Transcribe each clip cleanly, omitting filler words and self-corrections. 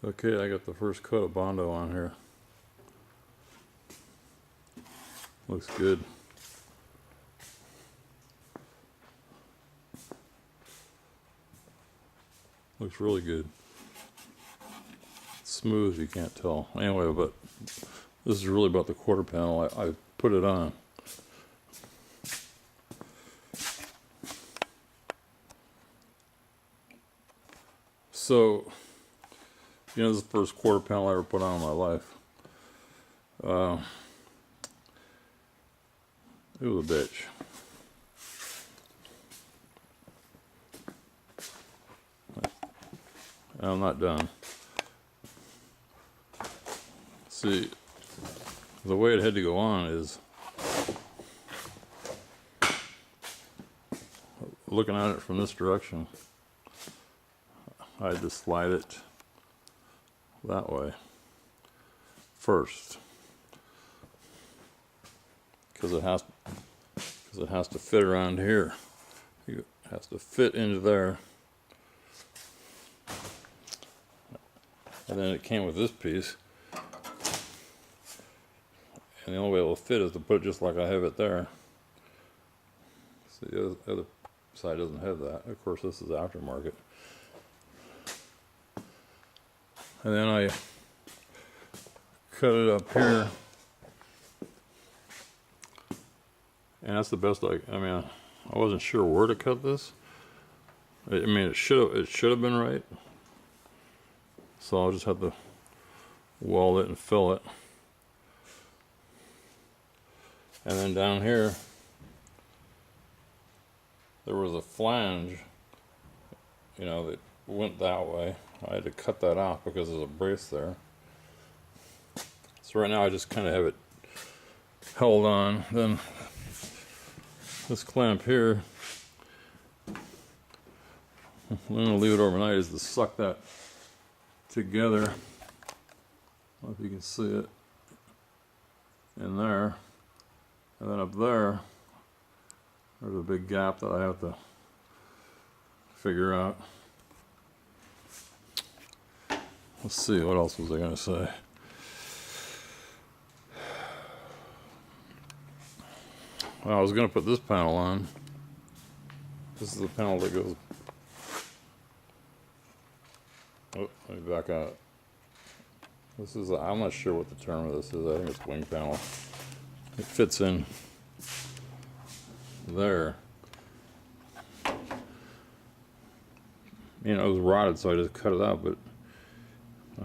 Okay, I got the first coat of Bondo on here. Looks good. Looks really good. It's smooth, you can't tell. Anyway, but this is really about the quarter panel. I put it on. So, you know, this is the first quarter panel I ever put on in my life. It was a bitch. I'm not done. See, the way it had to go on is, looking at it from this direction, I had to slide it that way first, because it has to fit around here. It has to fit into there. And then it came with this piece, and the only way it will fit is to put it just like I have it there. See, the other side doesn't have that. Of course, this is aftermarket. And then I cut it up here, and that's the best I mean, I wasn't sure where to cut this. I mean, it should have been right. So I'll just have to weld it and fill it. And then down here, there was a flange, you know, that went that way. I had to cut that off because there's a brace there. So right now I just kind of have it held on. Then this clamp here, I'm going to leave it overnight, is to suck that together. I don't know if you can see it in there, and then up there there's a big gap that I have to figure out. Let's see, what else was I going to say? Well, I was going to put this panel on. This is the panel that goes. Oh, let me back out. This is, I'm not sure what the term of this is. I think it's wing panel. It fits in there. You know, it was rotted, so I just cut it out, but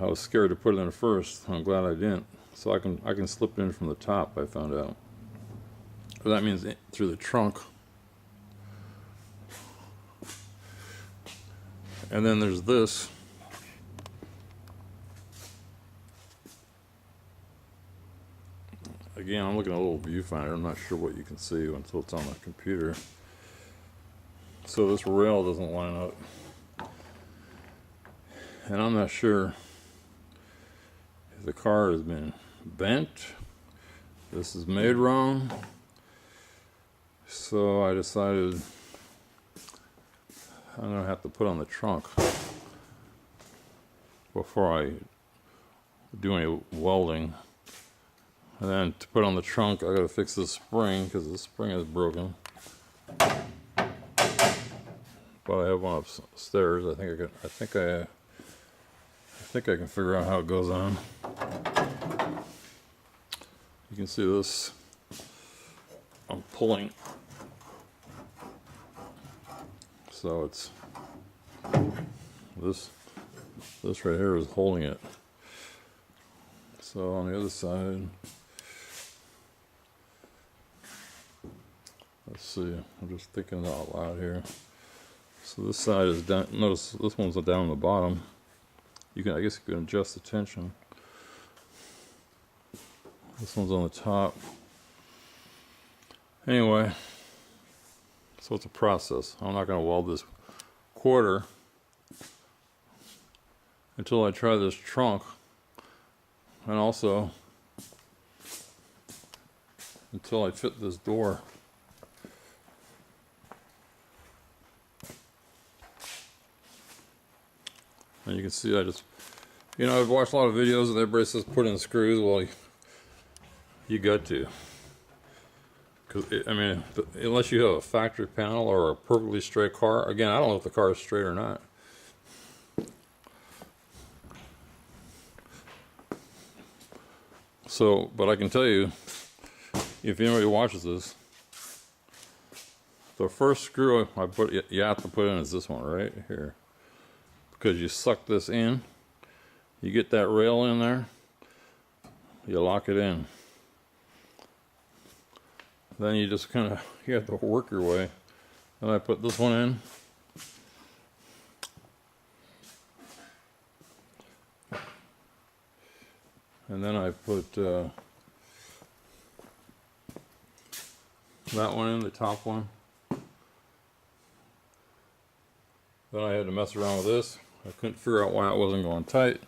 I was scared to put it in first. I'm glad I didn't. So I can slip it in from the top, I found out. So that means through the trunk. And then there's this. Again, I'm looking at a little viewfinder. I'm not sure what you can see until it's on the computer. So this rail doesn't line up. And I'm not sure if the car has been bent. This is made wrong. So I decided I'm going to have to put on the trunk before I do any welding. And then to put on the trunk, I got to fix this spring because the spring is broken. But I have one upstairs. I think I can figure out how it goes on. You can see this. I'm pulling, so it's this right here is holding it. So on the other side, let's see, I'm just thinking out loud here. So this side is down, notice this one's down on the bottom. I guess you can adjust the tension. This one's on the top. Anyway, so it's a process. I'm not going to weld this quarter until I try this trunk, and also until I fit this door. And you can see I just You know, I've watched a lot of videos and everybody says put in screws. Well, you got to. Because, I mean, unless you have a factory panel or a perfectly straight car. Again, I don't know if the car is straight or not. So, but I can tell you, if anybody watches this, the first screw you have to put in is this one right here. Because you suck this in, you get that rail in there, you lock it in. Then you just kind of, you have to work your way. Then I put this one in. And then I put that one in, the top one. Then I had to mess around with this. I couldn't figure out why it wasn't going tight.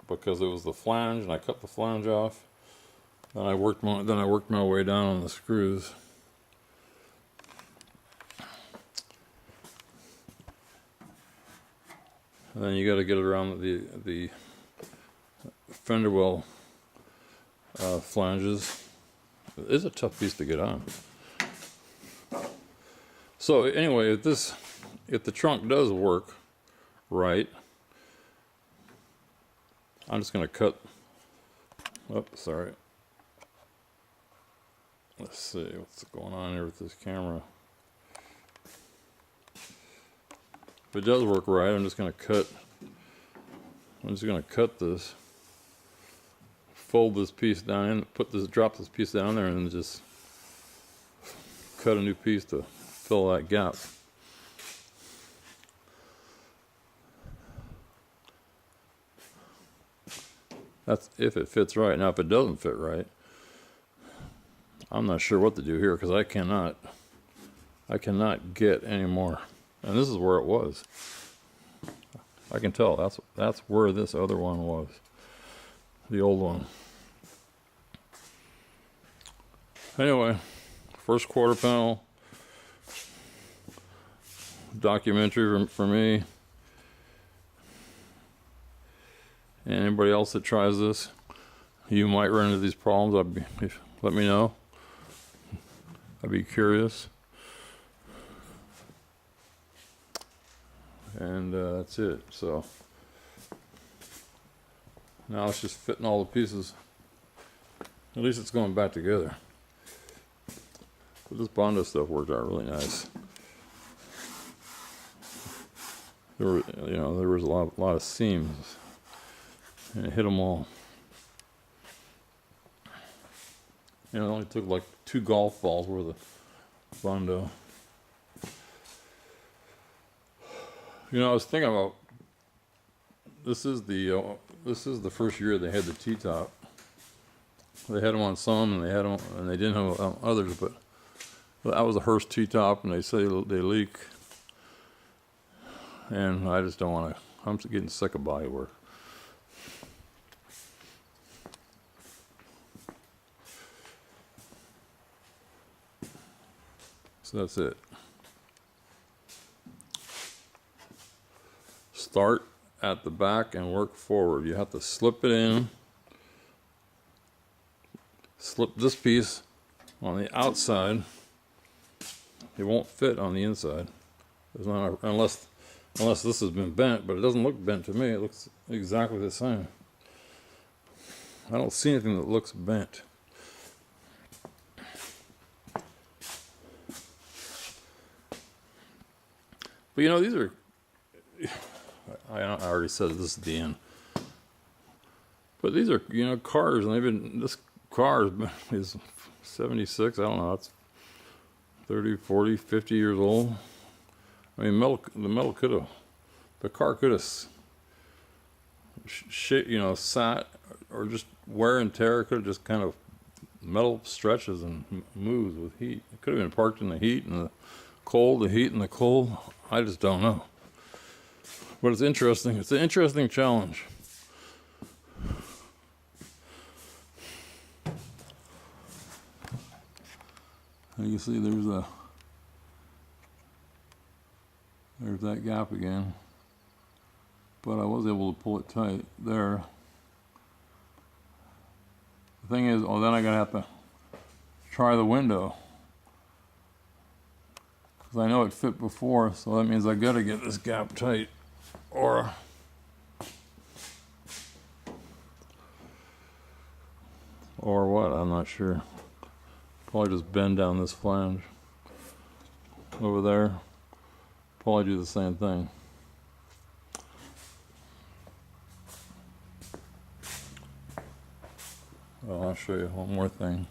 Because it was the flange, and I cut the flange off. Then I worked my way down on the screws. And then you got to get it around the fender well flanges. It is a tough piece to get on. So anyway, if the trunk does work right, I'm just going to cut. Oh, sorry. Let's see what's going on here with this camera. If it does work right, I'm just going to cut this, fold this piece down in, drop this piece down there, and just cut a new piece to fill that gap. That's if it fits right. Now, if it doesn't fit right, I'm not sure what to do here, because I cannot get any more. And this is where it was. I can tell that's where this other one was, the old one. Anyway, first quarter panel documentary for me. And anybody else that tries this, you might run into these problems. Let me know. I'd be curious. And that's it. So now it's just fitting all the pieces. At least it's going back together. But this Bondo stuff worked out really nice. There was a lot of seams, and it hit them all. It only took like 2 golf balls worth of Bondo. I was thinking about this is the first year they had the T-top. They had them on some, and they didn't have on others. But that was a Hurst T-top, and they say they leak. And I just don't want to. I'm getting sick of Bodywork. So that's it. Start at the back and work forward. You have to slip it in. Slip this piece on the outside. It won't fit on the inside. Unless this has been bent, but it doesn't look bent to me. It looks exactly the same. I don't see anything that looks bent. But these are, I already said this is the end. But these are, cars, and this car is 76, I don't know, it's 30, 40, 50 years old. I mean, the car could have, sat, or just wear and tear. It could have just kind of metal stretches and moves with heat. It could have been parked in the heat and the cold, the heat and the cold. I just don't know. But it's interesting. It's an interesting challenge. And you see there's that gap again. but I was able to pull it tight there. The thing is, then I'm gonna have to try the window, because I know it fit before, so that means I gotta get this gap tight, or what, I'm not sure. Probably just bend down this flange over there. Probably do the same thing. Well, I'll show you one more thing.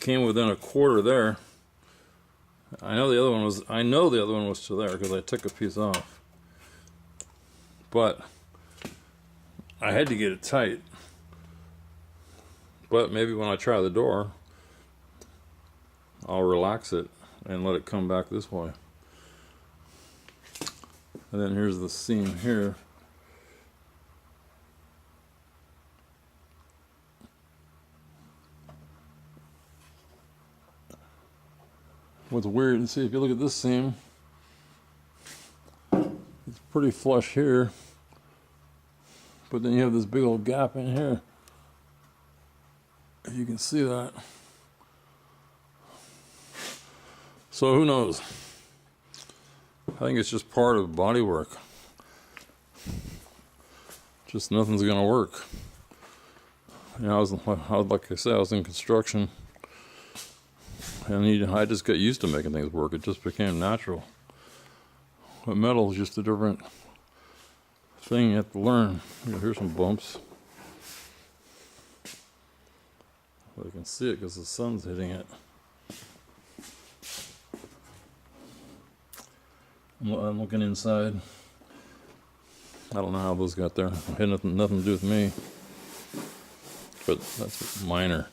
Came within a quarter there. I know the other one was to there because I took a piece off. But I had to get it tight. But maybe when I try the door, I'll relax it and let it come back this way. And then here's the seam here. What's weird, and see if you look at this seam, it's pretty flush here, but then you have this big old gap in here. You can see that. So who knows? I think it's just part of bodywork. Just nothing's gonna work. You know, like I said, I was in construction, and I just got used to making things work. It just became natural. But metal is just a different thing you have to learn. Here's some bumps. Well, you can see it because the sun's hitting it. I'm looking inside. I don't know how those got there. It had nothing to do with me. But that's minor.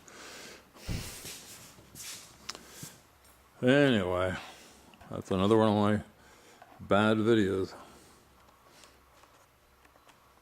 Anyway, that's another one of my bad videos.